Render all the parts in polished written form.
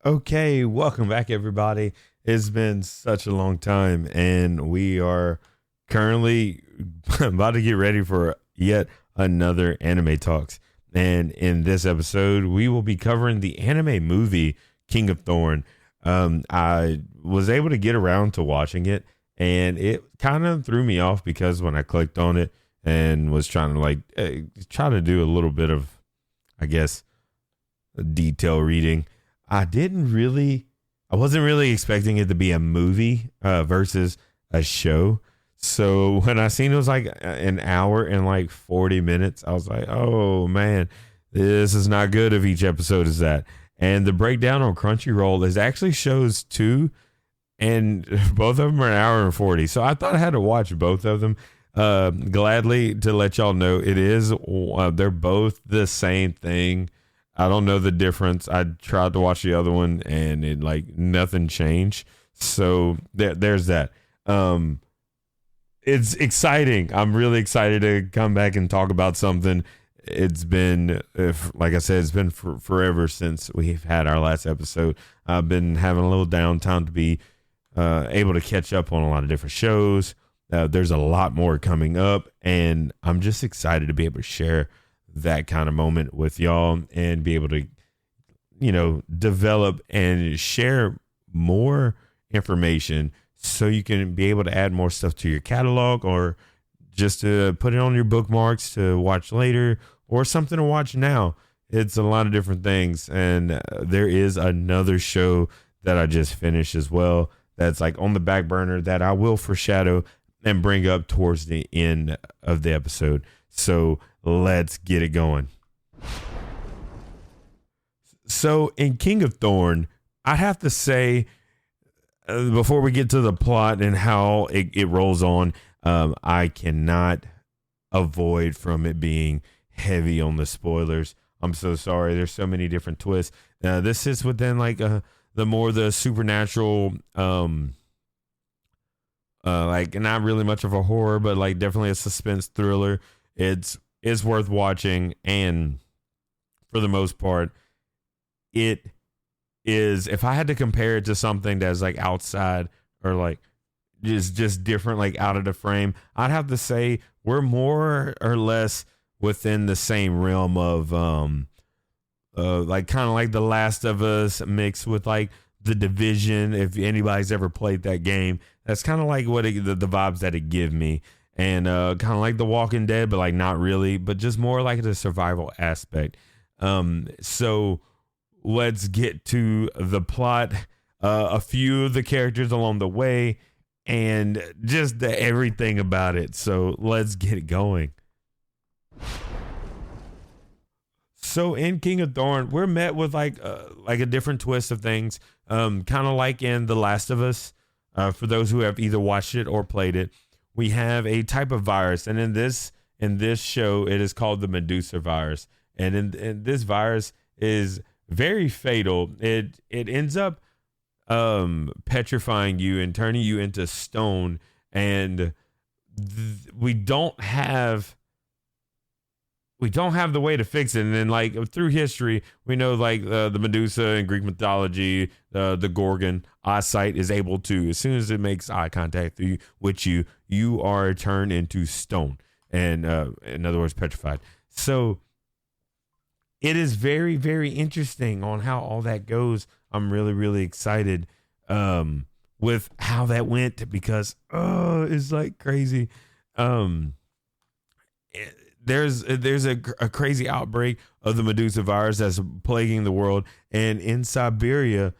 Okay, welcome back, everybody. It's been such a long time, and we are currently about to get ready for yet another anime talks. And in this episode, we will be covering the anime movie King of Thorn. I was able to get around to watching it, and it kind of threw me off because when I clicked on it and was trying to try to do a little bit of, I guess, detail reading. I wasn't really expecting it to be a movie versus a show. So when I seen it was like an hour and like 40 minutes, I was like, oh man, this is not good if each episode is that. And the breakdown on Crunchyroll is actually shows two, and both of them are an hour and 40. So I thought I had to watch both of them. Gladly to let y'all know they're both the same thing. I don't know the difference. I tried to watch the other one and it nothing changed. So there's that. It's exciting. I'm really excited to come back and talk about something. It's been, like I said, it's been forever since we've had our last episode. I've been having a little downtime to be able to catch up on a lot of different shows. There's a lot more coming up, and I'm just excited to be able to share that kind of moment with y'all and be able to, develop and share more information so you can be able to add more stuff to your catalog or just to put it on your bookmarks to watch later or something to watch now. It's a lot of different things. And there is another show that I just finished as well that's like on the back burner that I will foreshadow and bring up towards the end of the episode. So let's get it going. So in King of Thorn, I have to say, before we get to the plot and how it rolls on, I cannot avoid from it being heavy on the spoilers. I'm so sorry. There's so many different twists. This is within the supernatural, not really much of a horror, but definitely a suspense thriller. It's worth watching, and for the most part, it is. If I had to compare it to something that's outside or just different, out of the frame, I'd have to say we're more or less within the same realm of kind of like The Last of Us mixed with The Division. If anybody's ever played that game, that's kind of like what the vibes that it give me. And kind of like The Walking Dead, but not really, but just more like the survival aspect. So let's get to the plot, a few of the characters along the way, and just everything about it. So let's get it going. So in King of Thorn, we're met with a different twist of things, kind of like in The Last of Us. For those who have either watched it or played it, we have a type of virus, and in this show, it is called the Medusa virus. And in this virus is very fatal. It ends up petrifying you and turning you into stone. And we don't have the way to fix it. And then through history, we know the Medusa in Greek mythology, the Gorgon eyesight is able to, as soon as it makes eye contact with you, you are turned into stone. And in other words, petrified. So it is very, very interesting on how all that goes. I'm really, really excited with how that went because it's crazy. There's a crazy outbreak of the Medusa virus that's plaguing the world, and in Siberia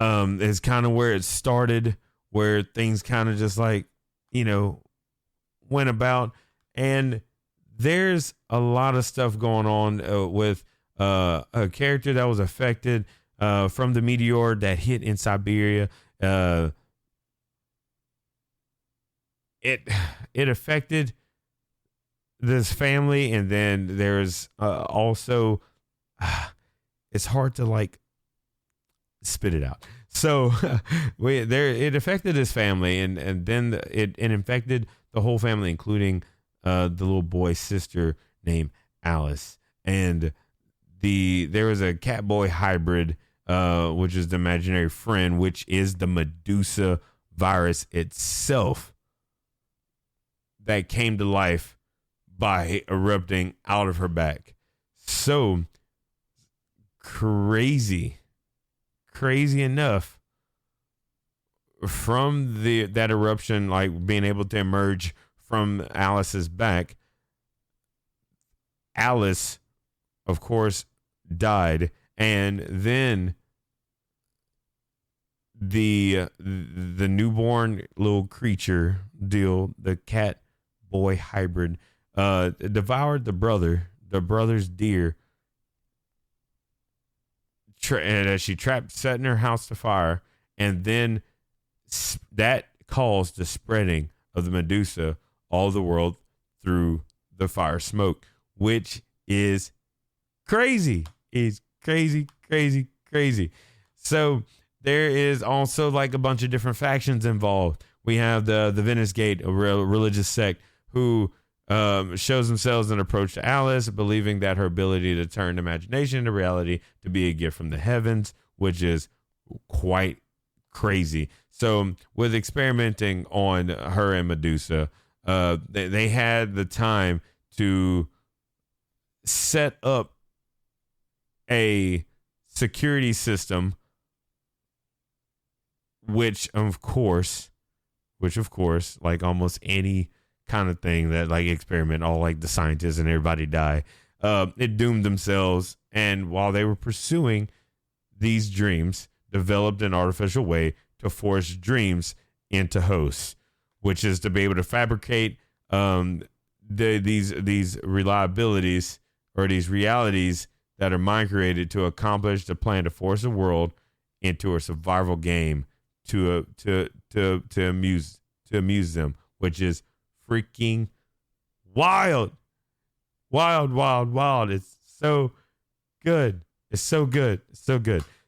is kind of where it started, where things kind of just went about. And there's a lot of stuff going on with a character that was affected from the meteor that hit in Siberia. It affected this family, and then there's also it's hard to spit it out. So it affected his family, and then it infected the whole family, including the little boy's sister named Alice. And there was a cat boy hybrid which is the imaginary friend, which is the Medusa virus itself that came to life by erupting out of her back. So crazy enough, from that eruption, like being able to emerge from Alice's back, Alice, of course, died, and then the newborn little creature deal, the cat boy hybrid, devoured the brother's deer, and as she setting her house to fire, and then that caused the spreading of the Medusa all the world through the fire smoke, which is crazy. Is crazy. So there is also like a bunch of different factions involved. We have the Venice Gate, a religious sect who shows themselves an approach to Alice, believing that her ability to turn imagination into reality to be a gift from the heavens, which is quite crazy. So with experimenting on her and Medusa, they had the time to set up a security system, which of course, like almost any kind of thing that like experiment, all like the scientists and everybody die, it doomed themselves. And while they were pursuing these dreams, developed an artificial way to force dreams into hosts, which is to be able to fabricate these reliabilities or these realities that are mind created to accomplish the plan to force the world into a survival game to amuse them, which is freaking wild. It's so good.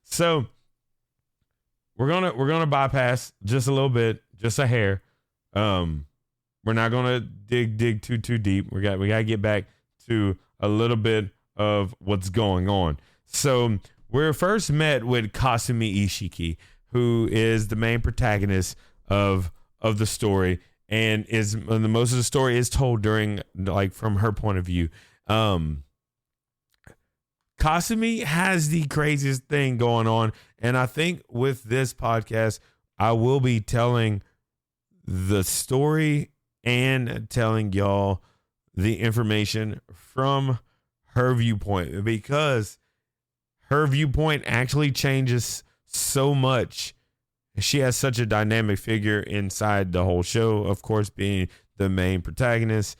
So we're gonna bypass just a little bit, just a hair. We're not gonna dig too deep. We gotta get back to a little bit of what's going on. So we're first met with Kasumi Ishiki, who is the main protagonist of the story, and the most of the story is told during, like, from her point of view. Kasumi has the craziest thing going on, and I think with this podcast, I will be telling the story and telling y'all the information from her viewpoint, because her viewpoint actually changes so much. She has such a dynamic figure inside the whole show, of course, being the main protagonist.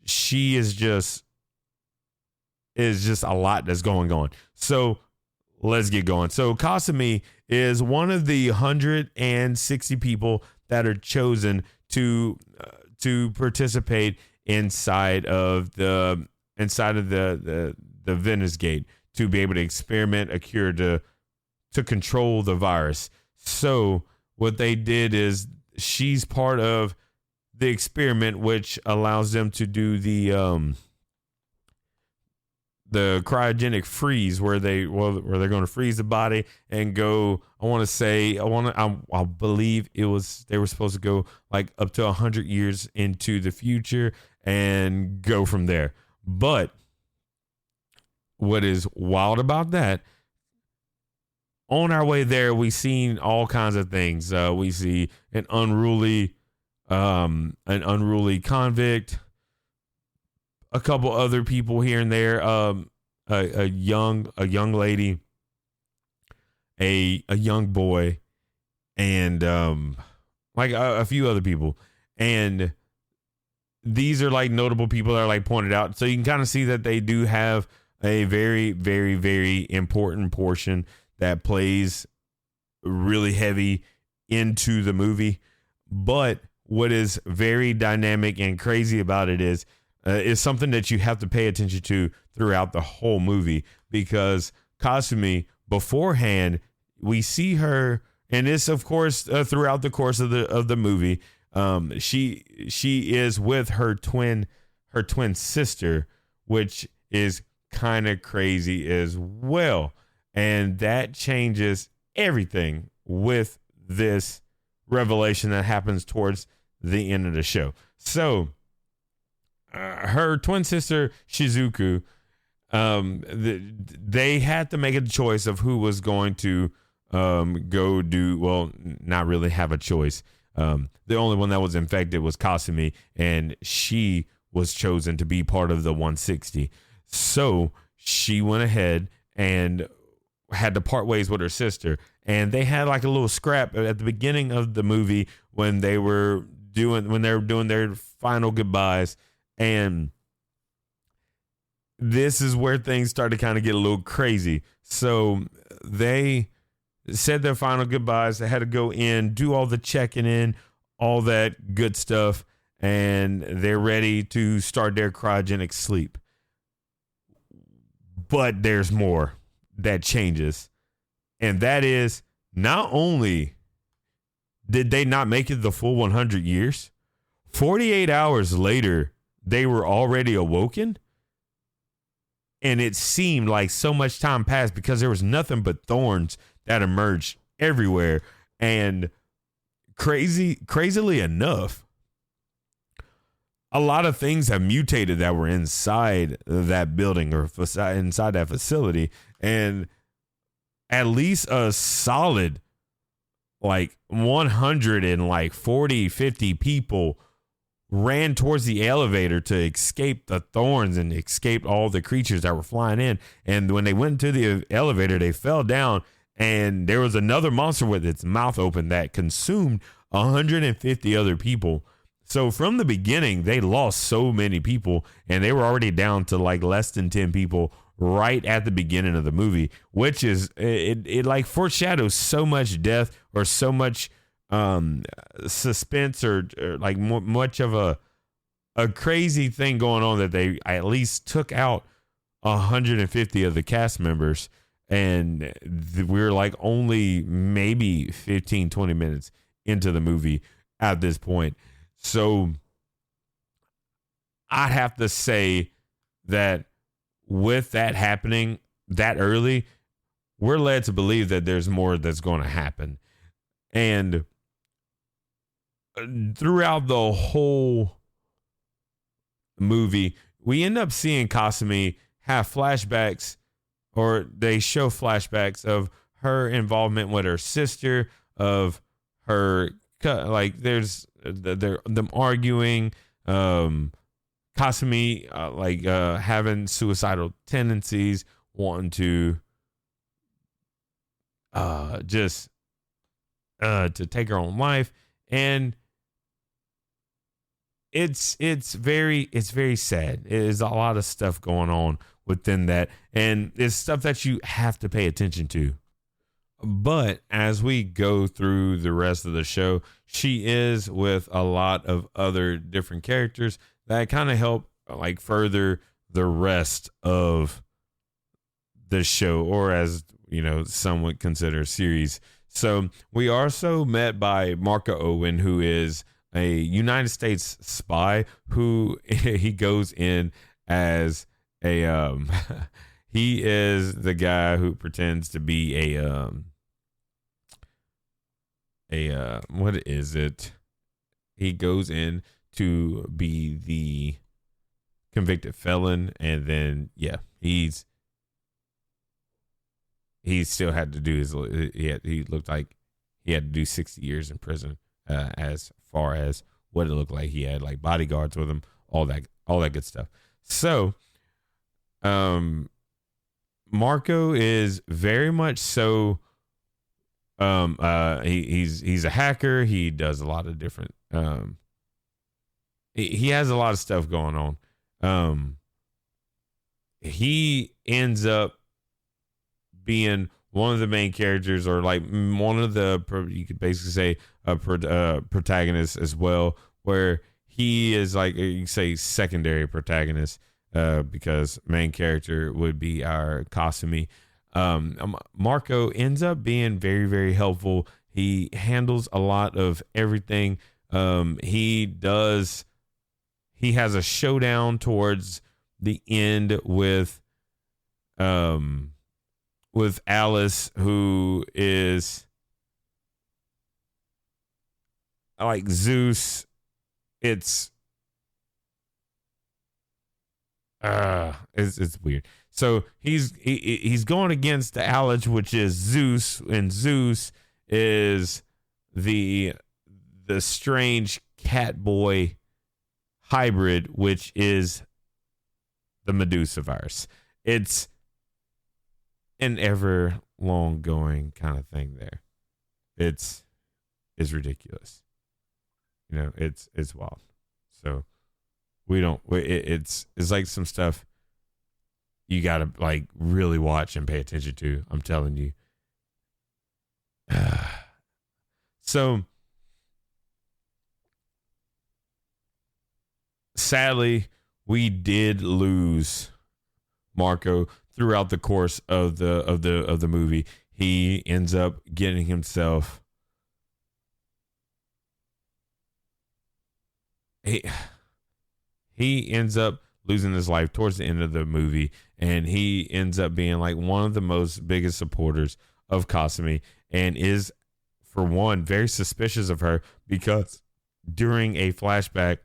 She is just a lot that's going on. So let's get going. So Kasumi is one of the 160 people that are chosen to participate inside of the Venice Gate, to be able to experiment a cure to control the virus. So what they did is, she's part of the experiment, which allows them to do the cryogenic freeze, where they're going to freeze the body and go. I believe they were supposed to go like up to 100 years into the future and go from there. But what is wild about that, on our way there, we seen all kinds of things. We see an unruly convict, a couple other people here and there, a young lady, a young boy, and like a few other people. And these are like notable people that are like pointed out. So you can kind of see that they do have a very, very, very important portion that plays really heavy into the movie. But what is very dynamic and crazy about it is something that you have to pay attention to throughout the whole movie, because Kasumi, beforehand, we see her, and this, of course, throughout the course of the movie, she is with her twin sister, which is kind of crazy as well. And that changes everything with this revelation that happens towards the end of the show. So her twin sister Shizuku, they had to make a choice of who was going to go do, well, not really have a choice. The only one that was infected was Kasumi, and she was chosen to be part of the 160. So she went ahead and had to part ways with her sister, and they had like a little scrap at the beginning of the movie when they were doing their final goodbyes. And this is where things started to kind of get a little crazy. So they said their final goodbyes. They had to go in, do all the checking in, all that good stuff, and they're ready to start their cryogenic sleep. But there's more that changes, and that is, not only did they not make it the full 100 years, 48 hours later, they were already awoken. And it seemed like so much time passed because there was nothing but thorns that emerged everywhere. And crazily enough, a lot of things have mutated that were inside that building or inside that facility. And at least a solid like 140, 50 people ran towards the elevator to escape the thorns and escape all the creatures that were flying in. And when they went to the elevator, they fell down, and there was another monster with its mouth open that consumed 150 other people. So from the beginning, they lost so many people, and they were already down to like less than 10 people right at the beginning of the movie, which is it like foreshadows so much death or so much suspense or like much of a crazy thing going on that they at least took out 150 of the cast members, and we're like only maybe 15-20 minutes into the movie at this point. So I'd have to say that with that happening that early, we're led to believe that there's more that's going to happen. And throughout the whole movie, we end up seeing Kasumi have flashbacks, or they show flashbacks of her involvement with her sister, of her, like there's them arguing, Kasumi having suicidal tendencies, wanting to to take her own life. And it's very sad. There's a lot of stuff going on within that, and it's stuff that you have to pay attention to. But as we go through the rest of the show, she is with a lot of other different characters that kind of help like further the rest of the show, or as you know, some would consider series. So we are also met by Marco Owen, who is a United States spy who he goes in as a he is the guy who pretends to be a what is it? He goes in to be the convicted felon, and then he still had to do his. He looked like he had to do 60 years in prison. As far as what it looked like, he had like bodyguards with him, all that good stuff. So, Marco is very much so. He's a hacker. He does a lot of different. He has a lot of stuff going on. He ends up being one of the main characters, or like one of the, you could basically say a protagonist as well, where he is like, you say secondary protagonist, because main character would be our Kasumi. Marco ends up being very, very helpful. He handles a lot of everything. He has a showdown towards the end with with Alice, who is like Zeus. It's it's weird. So he's going against the Alice, which is Zeus, and Zeus is the strange cat boy hybrid, which is the Medusa virus. It's an ever long going kind of thing there. It's ridiculous. It's wild. So it's like some stuff you gotta like really watch and pay attention to. I'm telling you. So sadly, we did lose Marco throughout the course of the movie. He ends up getting himself he ends up losing his life towards the end of the movie, and he ends up being like one of the most biggest supporters of Kasumi, and is, for one, very suspicious of her, because during a flashback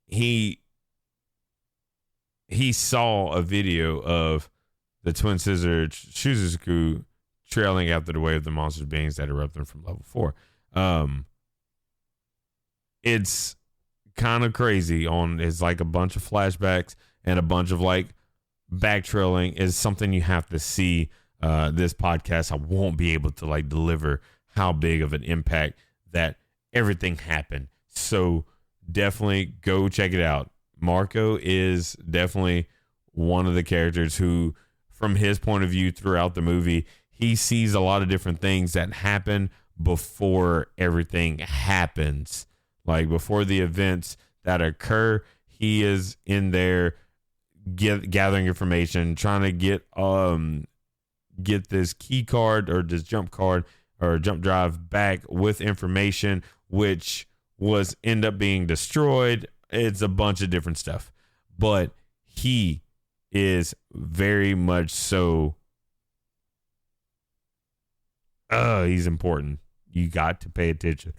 he saw a video of the twin sister Shuzuku trailing after the wave of the monster beings that erupted from level 4. It's kind of crazy. It's like a bunch of flashbacks and a bunch of like back trailing. Is something you have to see. This podcast, I won't be able to like deliver how big of an impact that everything happened. So definitely go check it out. Marco is definitely one of the characters who, from his point of view throughout the movie, he sees a lot of different things that happen before everything happens. Like before the events that occur, he is in there gathering information, trying to get this key card or this jump card or jump drive back with information, which was end up being destroyed. It's a bunch of different stuff, but he is very much so. He's important. You got to pay attention.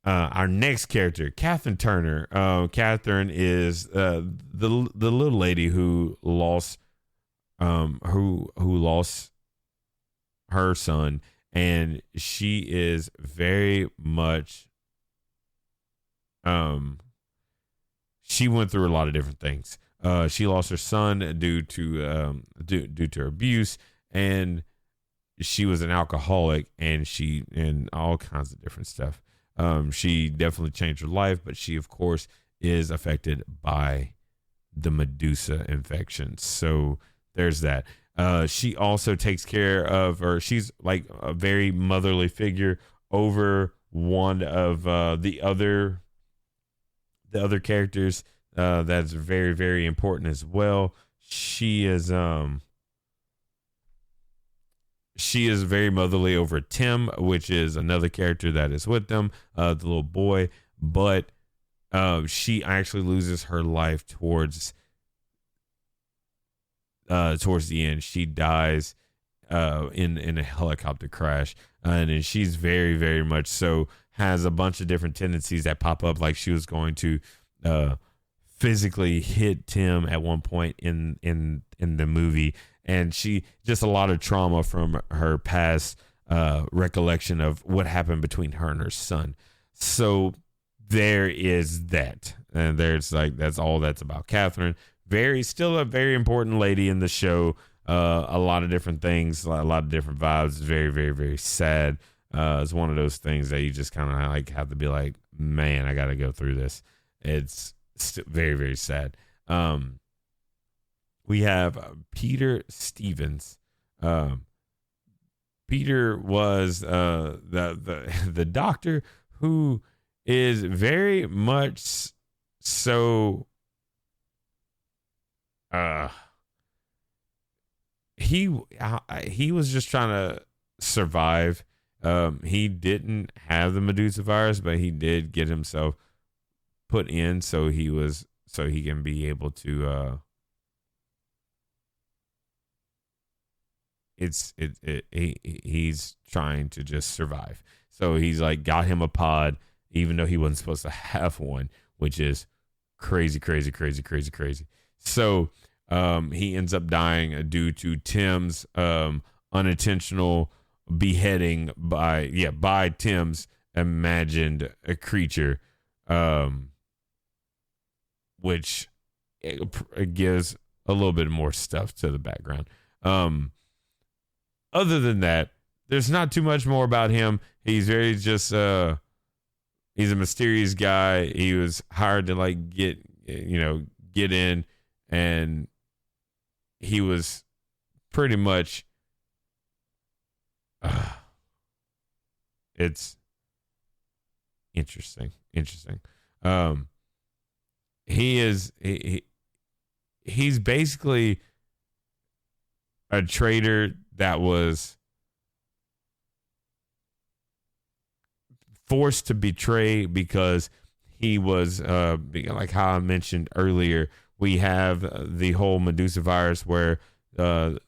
Our next character, Catherine Turner. Catherine is the little lady who lost lost her son, and she is very much she went through a lot of different things. She lost her son due to abuse, and she was an alcoholic, and all kinds of different stuff. She definitely changed her life, but she, of course, is affected by the Medusa infection. So there's that. She also takes care of, or she's like a very motherly figure over one of the other characters. That's very, very important as well. She is very motherly over Tim, which is another character that is with them, the little boy. But she actually loses her life towards the end. She dies in a helicopter crash, and she's very, very much so has a bunch of different tendencies that pop up. Like she was going to physically hit Tim at one point in the movie. And she just a lot of trauma from her past recollection of what happened between her and her son. So there is that. And there's like, that's all that's about Catherine. Still a very important lady in the show. A lot of different things, a lot of different vibes. Very, very, very sad. It's one of those things that you just kind of like have to be like, man, I got to go through this. It's very, very sad. We have Peter Stevens. Peter was the doctor who is very much so. He was just trying to survive. He didn't have the Medusa virus, but he did get himself put in so he can be able to he's trying to just survive. So he's like got him a pod, even though he wasn't supposed to have one, which is crazy, crazy, crazy, crazy, crazy. So he ends up dying due to Tim's unintentional beheading by Tim's imagined creature, which it gives a little bit more stuff to the background. Other than that, there's not too much more about him. He's very just he's a mysterious guy. He was hired to like get in, and he was pretty much it's interesting. He's basically a traitor that was forced to betray because he was like how I mentioned earlier, we have the whole Medusa virus where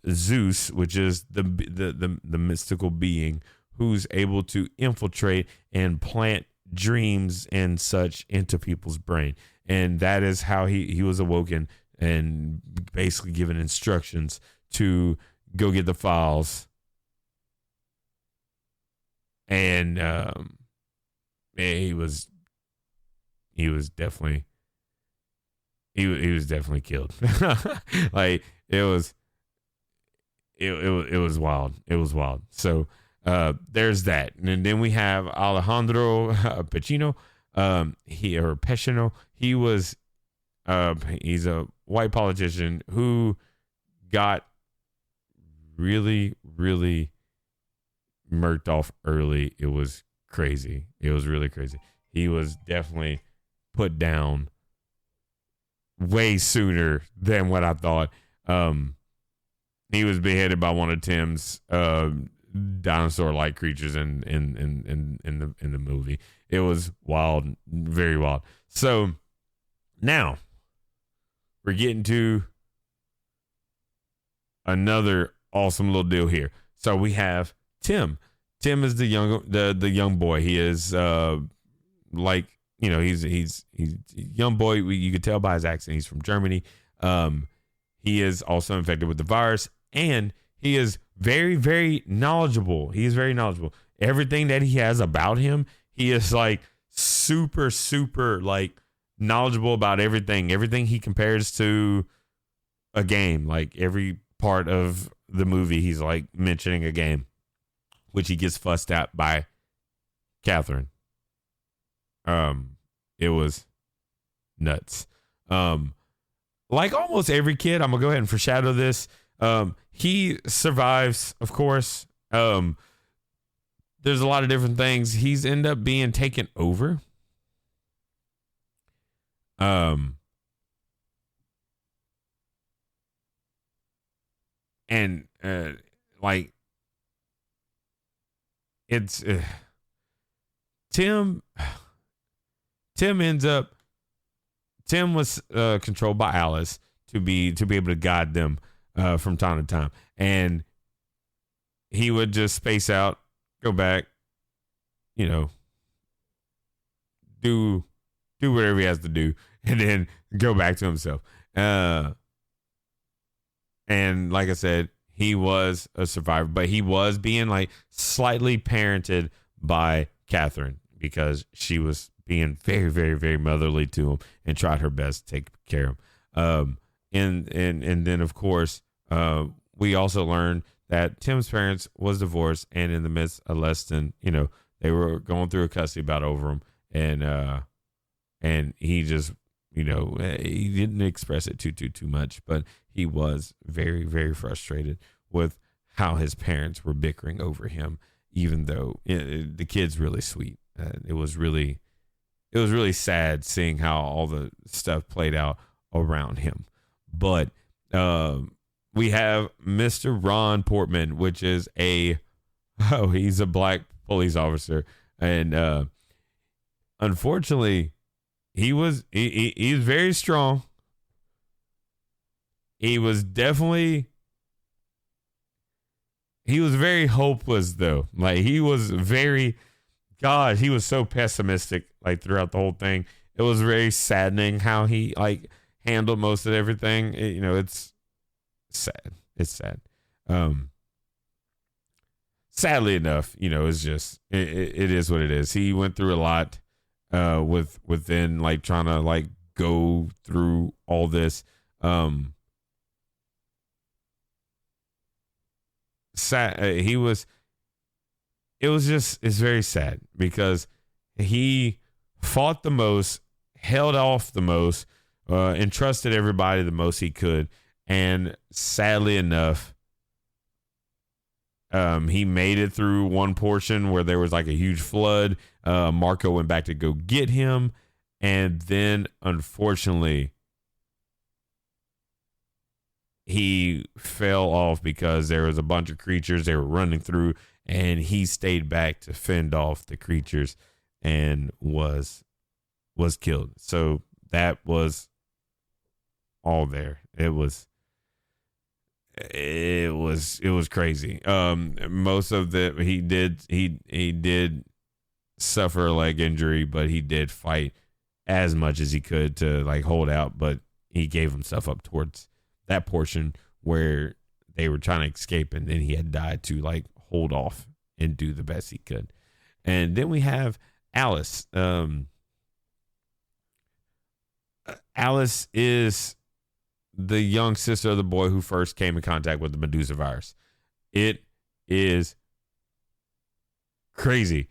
Zeus, which is the mystical being who's able to infiltrate and plant dreams and such into people's brain, and that is how he was awoken and basically given instructions to go get the files. And he was definitely killed. Like it was wild. It was wild. So there's that. And then we have Alejandro Pacino. He was he's a white politician who got really, really murked off early. It was crazy. It was really crazy. He was definitely put down way sooner than what I thought. He was beheaded by one of Tim's dinosaur-like creatures in the movie. It was wild, very wild. So now we're getting to another awesome little deal here. So we have Tim. Tim is the young boy. He is like, he's a young boy. You could tell by his accent he's from Germany. He is also infected with the virus, and he is very, very knowledgeable. He is very knowledgeable. Everything that he has about him, he is like super, super like knowledgeable about everything. Everything he compares to a game. Like every part of the movie, he's like mentioning a game, which he gets fussed at by Catherine. It was nuts. Like almost every kid, I'm gonna go ahead and foreshadow this. He survives, of course. There's a lot of different things. He's ended up being taken over. And like it's Tim was controlled by Alice to be able to guide them from time to time, and he would just space out, go back, do whatever he has to do, and then go back to himself. And like I said, he was a survivor, but he was being like slightly parented by Catherine because she was being very, very, very motherly to him and tried her best to take care of him. And then of course, we also learned that Tim's parents was divorced, and in the midst of less than, they were going through a custody battle over him, and he just, he didn't express it too much, but he was very, very frustrated with how his parents were bickering over him, even though the kid's really sweet. It was really sad seeing how all the stuff played out around him. But we have Mr. Ron Portman, which is he's a black police officer, and unfortunately, he's very strong. He was definitely he was very hopeless though. Like he was very, God, he was so pessimistic like throughout the whole thing. It was very saddening how he like handled most of everything. It's sad. It's sad. Sadly enough, it's just it is what it is. He went through a lot within like trying to like go through all this. Sad. It's very sad because he fought the most, held off the most, and trusted everybody the most he could. And sadly enough, he made it through one portion where there was like a huge flood. Marco went back to go get him. And then unfortunately, he fell off because there was a bunch of creatures they were running through, and he stayed back to fend off the creatures and was killed. So that was all there. It was crazy. Most of he did suffer a leg injury, but he did fight as much as he could to like hold out, but he gave himself up towards that portion where they were trying to escape, and then he had died to like hold off and do the best he could. And then we have Alice. Alice is the young sister of the boy who first came in contact with the Medusa virus. It is crazy.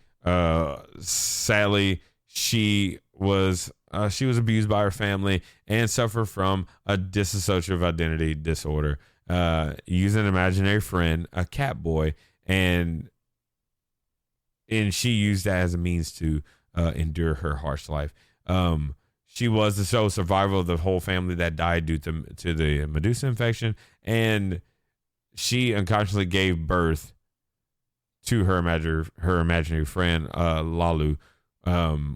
Sadly, she was abused by her family and suffered from a dissociative identity disorder. Using an imaginary friend, a cat boy, and she used that as a means to endure her harsh life. She was the sole survivor of the whole family that died due to the Medusa infection, and she unconsciously gave birth to her imaginary friend, Lalu,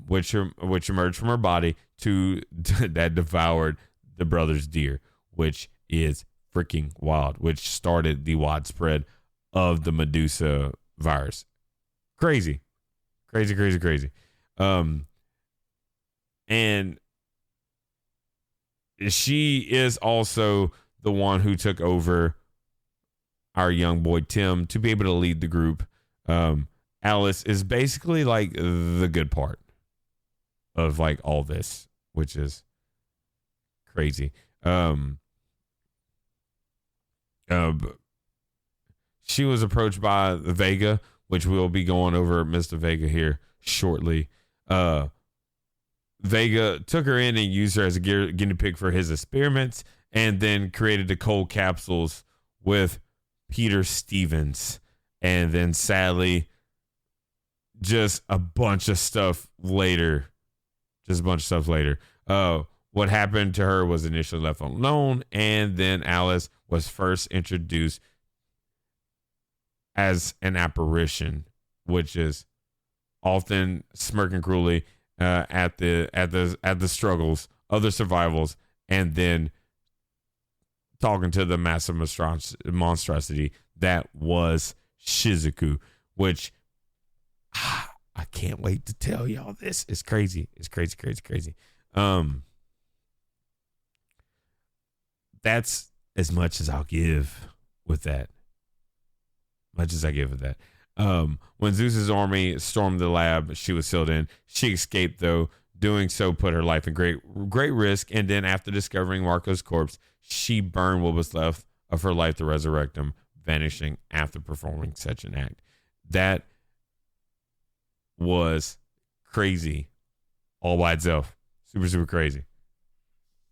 which emerged from her body that devoured the brother's deer, which is freaking wild, which started the widespread of the Medusa virus. Crazy. And she is also the one who took over our young boy Tim to be able to lead the group. Alice is basically like the good part of like all this, which is crazy. She was approached by Vega, which we'll be going over Mr. Vega here shortly. Vega took her in and used her as a guinea pig for his experiments, and then created the cold capsules with Peter Stevens. And then sadly, just a bunch of stuff later. What happened to her was initially left unknown, and then Alice was first introduced as an apparition, which is often smirking cruelly at the struggles of the survivals, and then talking to the massive monstrosity that was Shizuku, which I can't wait to tell y'all this. It's crazy. It's crazy. That's as much as I'll give with that. When Zeus's army stormed the lab she was sealed in, she escaped, though doing so put her life in great risk. And then after discovering Marco's corpse, she burned what was left of her life to resurrect him, vanishing after performing such an act. That was crazy all by itself. Super crazy.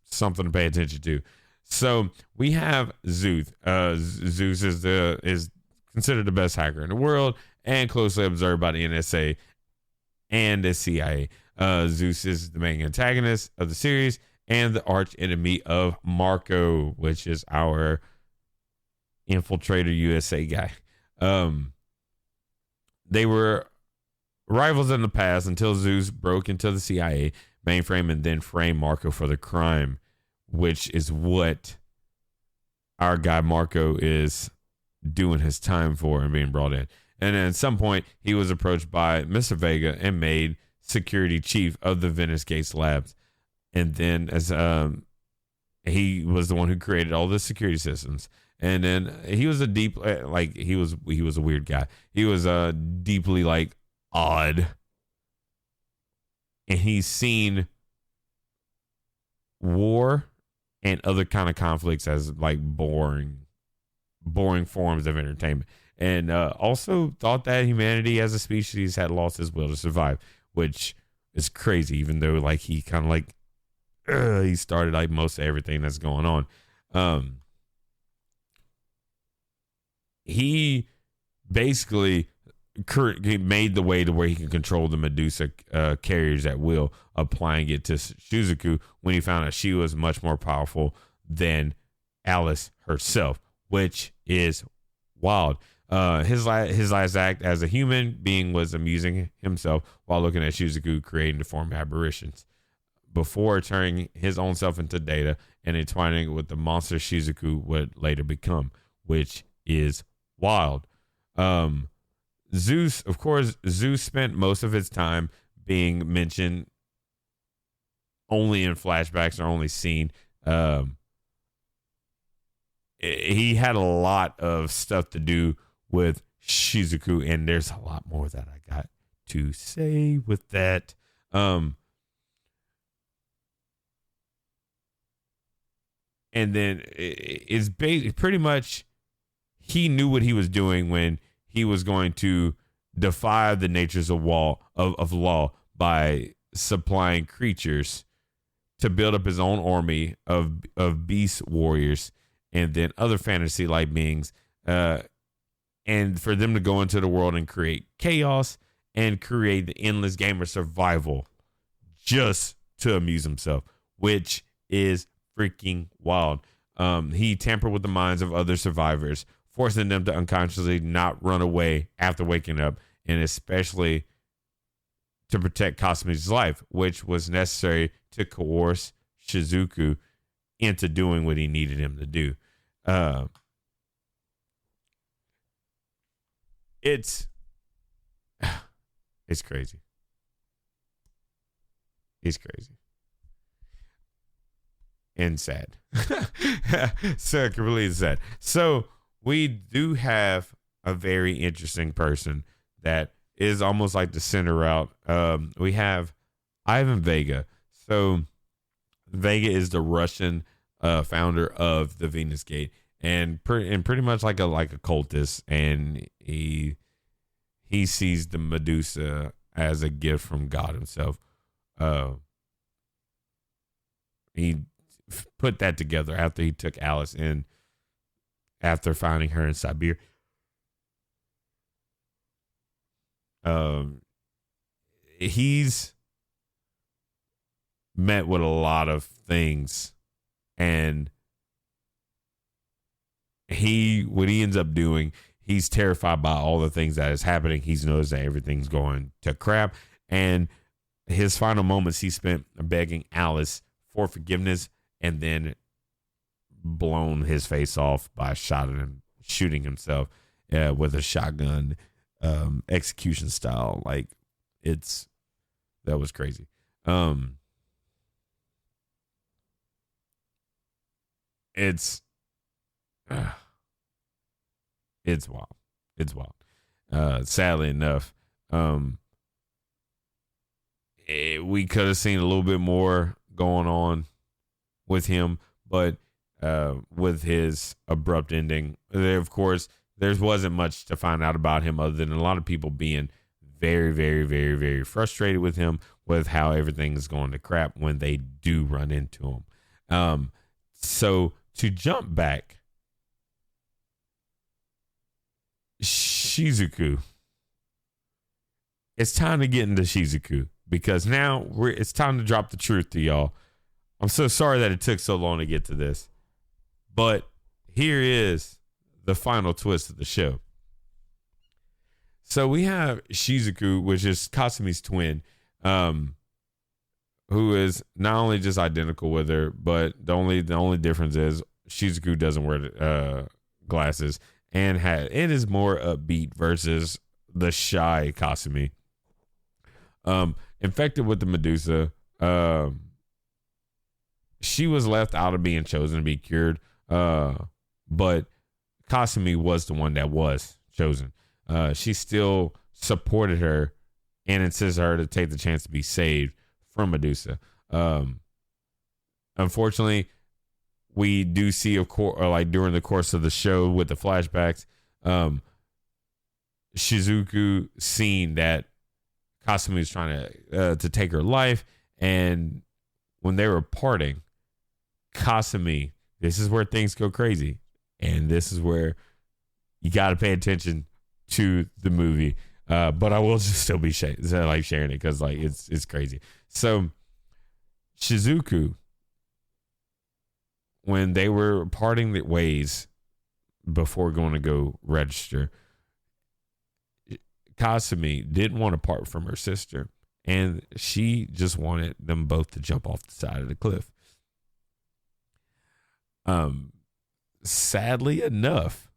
Something to pay attention to. So we have Zeus. Zeus is considered the best hacker in the world and closely observed by the NSA and the CIA. Zeus is the main antagonist of the series and the arch enemy of Marco, which is our Infiltrator USA guy. They were rivals in the past until Zeus broke into the CIA mainframe and then framed Marco for the crime, which is what our guy Marco is doing his time for and being brought in. And then at some point, he was approached by Mr. Vega and made security chief of the Venice Gates Labs. And then as he was the one who created all the security systems. And then he was a deep, like he was a weird guy. He was deeply like odd. And he's seen war and other kind of conflicts as like boring forms of entertainment. And also thought that humanity as a species had lost his will to survive, which is crazy, even though like he kind of like he started like most of everything that's going on. He basically made the way to where he can control the Medusa carriers at will, applying it to Shizuku when he found out she was much more powerful than Alice herself, which is wild. His last act as a human being was amusing himself while looking at Shizuku creating deformed aberrations, before turning his own self into Data and entwining it with the monster Shizuku would later become, which is wild. Zeus spent most of his time being mentioned only in flashbacks or only seen. He had a lot of stuff to do with Shizuku, and there's a lot more that I got to say with that. And then it's pretty much he knew what he was doing when he was going to defy the natures of law by supplying creatures to build up his own army of beast warriors and then other fantasy-like beings, and for them to go into the world and create chaos and create the endless game of survival just to amuse himself, which is freaking wild. He tampered with the minds of other survivors, forcing them to unconsciously not run away after waking up, and especially to protect Kasumi's life, which was necessary to coerce Shizuku into doing what he needed him to do. It's crazy. It's crazy. And sad. So completely sad. So we do have a very interesting person that is almost like the center out. We have Ivan Vega. So Vega is the Russian founder of the Venus Gate, and pretty much like a cultist, and he sees the Medusa as a gift from God himself. He put that together after he took Alice in, after finding her in Siberia. He's met with a lot of things, and what he ends up doing, he's terrified by all the things that is happening. He's noticed that everything's going to crap, and his final moments he spent begging Alice for forgiveness, and then blown his face off by shooting himself with a shotgun, execution style. Like, that was crazy. It's wild. It's wild. Sadly enough, we could have seen a little bit more going on with him, but with his abrupt ending, of course, there wasn't much to find out about him other than a lot of people being very, very, very, very frustrated with him, with how everything is going to crap when they do run into him. So to jump back, Shizuku. It's time to get into Shizuku, because now it's time to drop the truth to y'all. I'm so sorry that it took so long to get to this, but here is the final twist of the show. So we have Shizuku, which is Kasumi's twin, who is not only just identical with her, but the only difference is Shizuku doesn't wear glasses, and it is more upbeat versus the shy Kasumi. Infected with the Medusa, she was left out of being chosen to be cured, but Kasumi was the one that was chosen. She still supported her and insisted her to take the chance to be saved from Medusa. Unfortunately, we do see, of course, like during the course of the show with the flashbacks, Shizuku seeing that Kasumi was trying to take her life, and when they were parting, Kasumi, this is where things go crazy, and this is where you got to pay attention to the movie. But I will just still be sharing it because like it's crazy. So Shizuku, when they were parting the ways before going to go register, Kasumi didn't want to part from her sister, and she just wanted them both to jump off the side of the cliff. Sadly enough,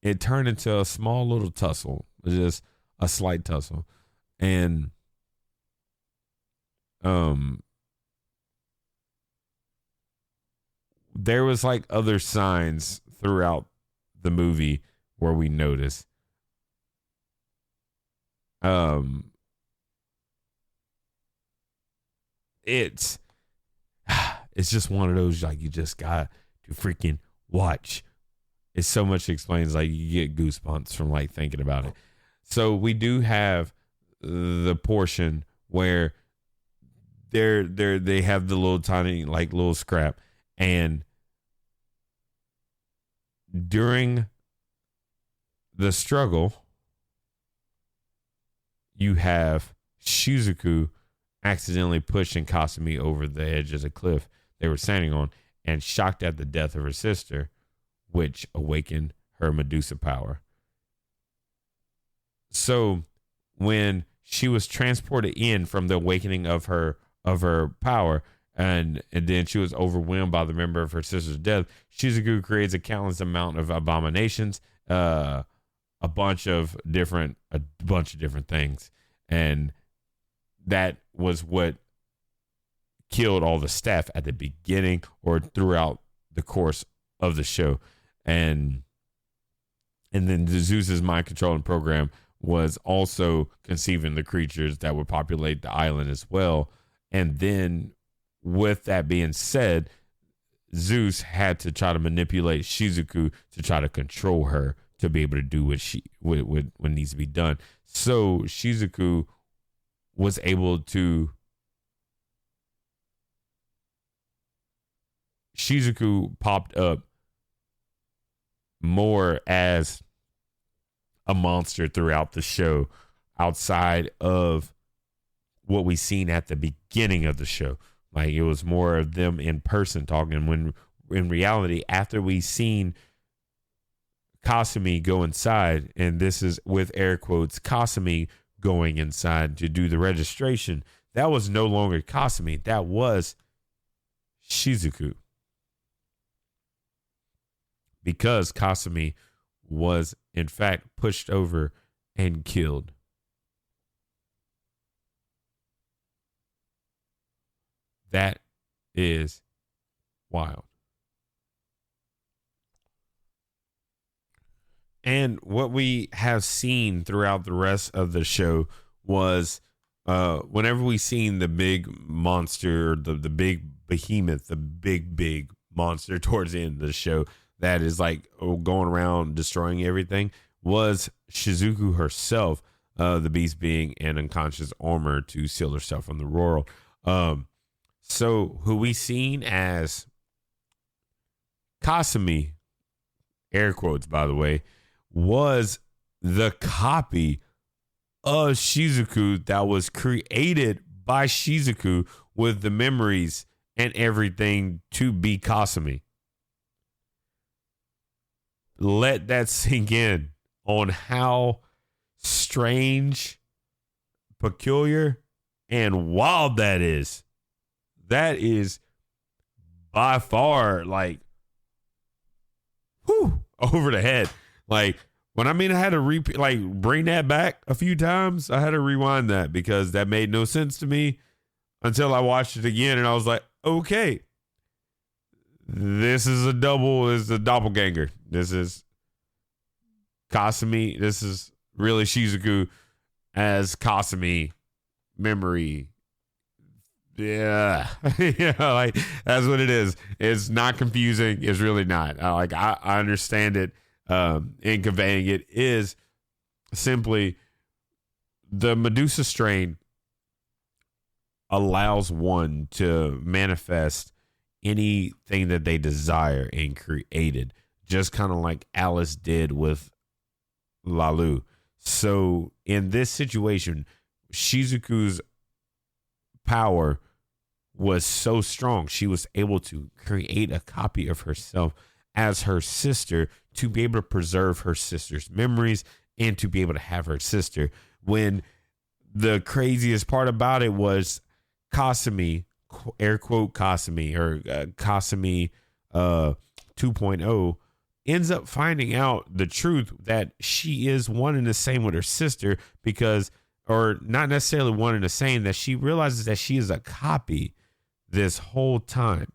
it turned into a small little tussle, just a slight tussle. And there was like other signs throughout the movie where we noticed. It's just one of those, like, you just got to freaking watch. It's so much explains, like, you get goosebumps from like thinking about it. So we do have the portion where they have the little tiny, like, little scrap, and during the struggle, you have Shizuku accidentally pushing Kasumi over the edge of the cliff they were standing on, and shocked at the death of her sister, which awakened her Medusa power. So when she was transported in from the awakening of her power, and then she was overwhelmed by the memory of her sister's death, Shizuku creates a countless amount of abominations, a bunch of different things, and that was what killed all the staff at the beginning or throughout the course of the show. And then Zeus's mind controlling program was also conceiving the creatures that would populate the island as well. And then, with that being said, Zeus had to try to manipulate Shizuku to try to control her to be able to do what needs to be done. So Shizuku was able to. Shizuku popped up more as a monster throughout the show, outside of what we seen at the beginning of the show. Like, it was more of them in person talking, when in reality, after we seen Kasumi go inside, and this is with air quotes, Kasumi going inside to do the registration, that was no longer Kasumi, that was Shizuku. Because Kasumi was, in fact, pushed over and killed. That is wild. And what we have seen throughout the rest of the show was whenever we seen the big monster, the big behemoth, the big monster towards the end of the show, that is like going around destroying everything, was Shizuku herself, the beast being an unconscious armor to seal herself from the world. So who we seen as Kasumi, air quotes by the way, was the copy of Shizuku that was created by Shizuku with the memories and everything to be Kasumi. Let that sink in on how strange, peculiar, and wild that is. That is by far, like, whew, over the head. Like, when I had to bring that back a few times, I had to rewind that because that made no sense to me until I watched it again, and I was like, okay, this is a doppelganger. This is Kasumi. This is really Shizuku as Kasumi memory. Yeah. Yeah, like, that's what it is. It's not confusing. It's really not. I understand it. In conveying it is simply the Medusa strain allows one to manifest anything that they desire and created, just kind of like Alice did with Lalu. So in this situation, Shizuku's power was so strong, she was able to create a copy of herself as her sister to be able to preserve her sister's memories and to be able to have her sister. When the craziest part about it was Kasumi, air quote Kasumi, or Kasumi 2.0, ends up finding out the truth that she is one and the same with her sister, because, or not necessarily one and the same, that she realizes that she is a copy this whole time.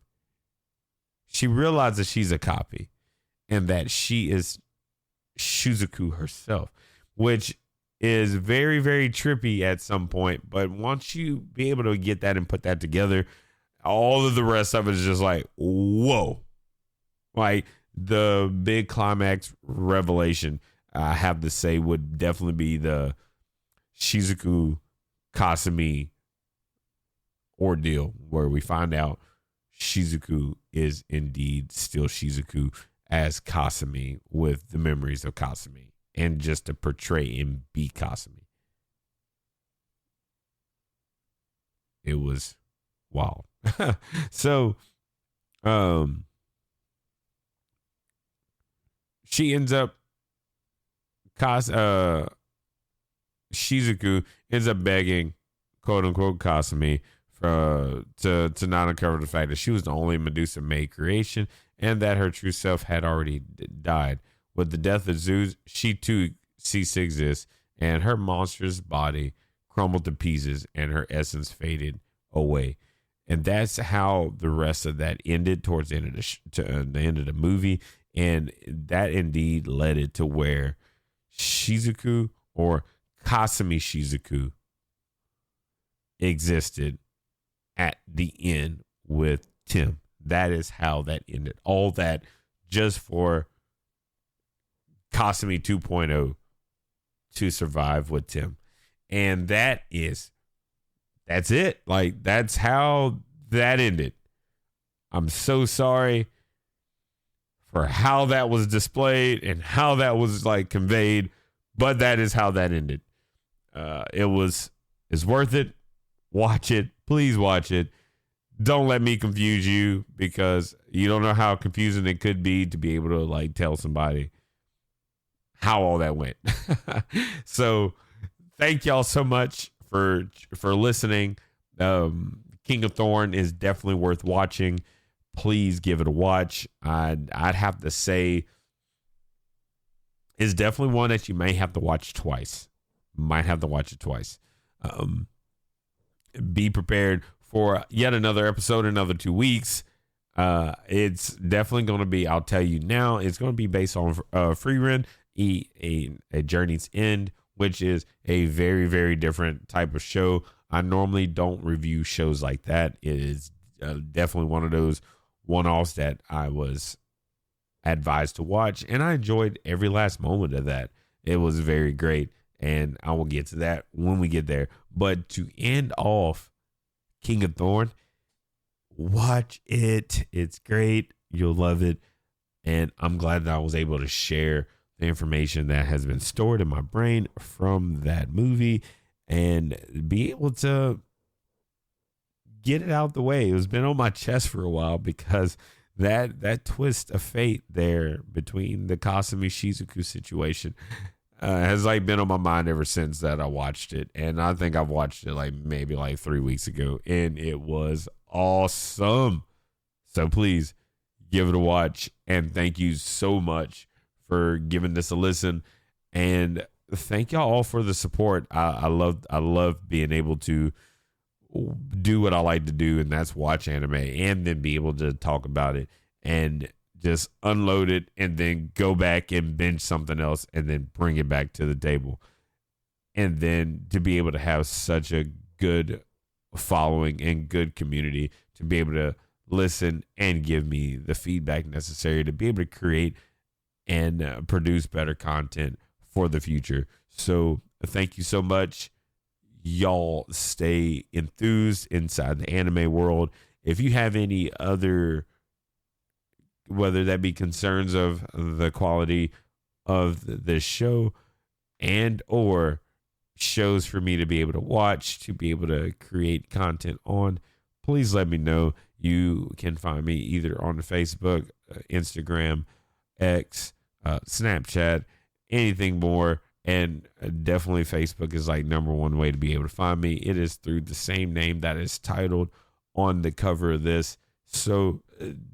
She realizes she's a copy and that she is Shizuku herself, which is very, very trippy at some point. But once you be able to get that and put that together, all of the rest of it is just like, whoa. Like, the big climax revelation, I have to say, would definitely be the Shizuku Kasumi ordeal, where we find out Shizuku is indeed still Shizuku as Kasumi with the memories of Kasumi, and just to portray and be Kasumi. It was wild. So, she ends up, Shizuku ends up begging, quote unquote, Kasumi to not uncover the fact that she was the only Medusa made creation and that her true self had already died. With the death of Zeus, she too ceased to exist, and her monstrous body crumbled to pieces and her essence faded away. And that's how the rest of that ended towards the end of the end of the movie. And that indeed led it to where Shizuku, or Kasumi Shizuku, existed at the end with Tim. That is how that ended. All that just for Kasumi 2.0 to survive with Tim. And that's it. Like, that's how that ended. I'm so sorry for how that was displayed and how that was like conveyed, but that is how that ended. It's worth it. Watch it. Please watch it. Don't let me confuse you, because you don't know how confusing it could be to be able to like tell somebody how all that went. So thank y'all so much for listening. King of Thorn is definitely worth watching. Please give it a watch. I'd have to say it's definitely one that you may have to watch twice. Might have to watch it twice. Be prepared for yet another episode in another 2 weeks. It's definitely going to be, I'll tell you now, it's going to be based on Freerun, a Journey's End, which is a very, very different type of show. I normally don't review shows like that. It is definitely one of those one-offs that I was advised to watch, and I enjoyed every last moment of that. It was very great, and I will get to that when we get there. But to end off King of Thorn, watch it. It's great. You'll love it. And I'm glad that I was able to share the information that has been stored in my brain from that movie and be able to get it out the way. It was been on my chest for a while, because that twist of fate there between the Kasumi Shizuku situation has like been on my mind ever since that I watched it. And I think I've watched it like maybe like 3 weeks ago, and it was awesome. So please give it a watch, and thank you so much for giving this a listen. And thank y'all all for the support. I love being able to do what I like to do, and that's watch anime and then be able to talk about it and just unload it and then go back and binge something else and then bring it back to the table. And then to be able to have such a good following and good community to be able to listen and give me the feedback necessary to be able to create and produce better content for the future. So thank you so much. Y'all stay enthused inside the anime world. If you have any other, whether that be concerns of the quality of this show and or shows for me to be able to watch, to be able to create content on, please let me know. You can find me either on Facebook, Instagram, X, Snapchat, anything more. And definitely Facebook is like number one way to be able to find me. It is through the same name that is titled on the cover of this. So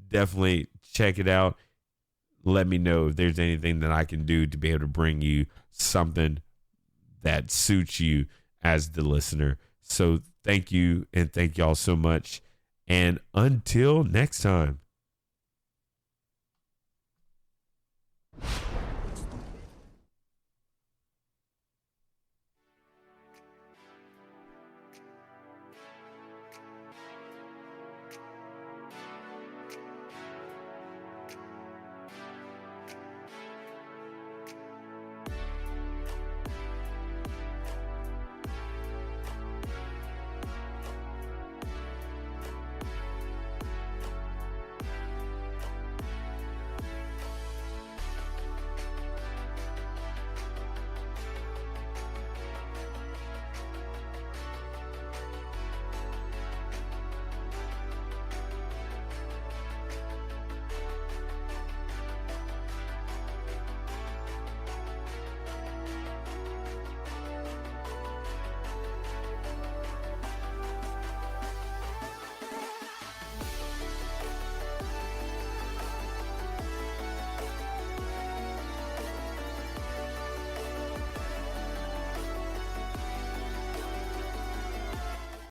definitely check it out. Let me know if there's anything that I can do to be able to bring you something that suits you as the listener. So thank you, and thank y'all so much. And until next time.